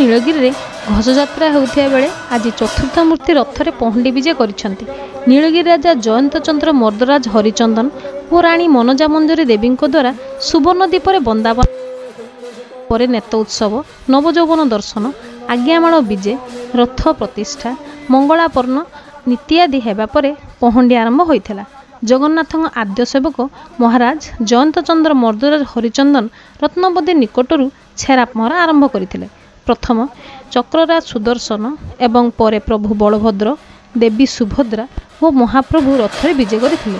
ନୀଳଗିରି ରେ ଘୋଷଯାତ୍ରା ହେଉଥିବା ବେले आज चतुर्थ मूर्ति रथरे पहंडी विजे करिसेंती। नीलगिरी राजा जयंत चंद्र मर्दराज हरिचंदन और राणी मनोजा मंजरी देवी द्वारा सुवर्णद्वीप बंदावन पर नेत उत्सव नवजौवन दर्शन आज्ञामाल विजे रथ प्रतिष्ठा मंगलापर्ण नीतियादि हेबा परे पहंडी आरंभ होइथिला। जगन्नाथ आद्य सेवक महाराज जयंत चंद्र मर्दराज हरिचंदन रत्नबदी निकटरू छेरा पहरा आरंभ करथिले। प्रथम चक्रराज सुदर्शन एवं परे प्रभु बलभद्र देवी सुभद्रा और महाप्रभु रथरे विजे करथिले।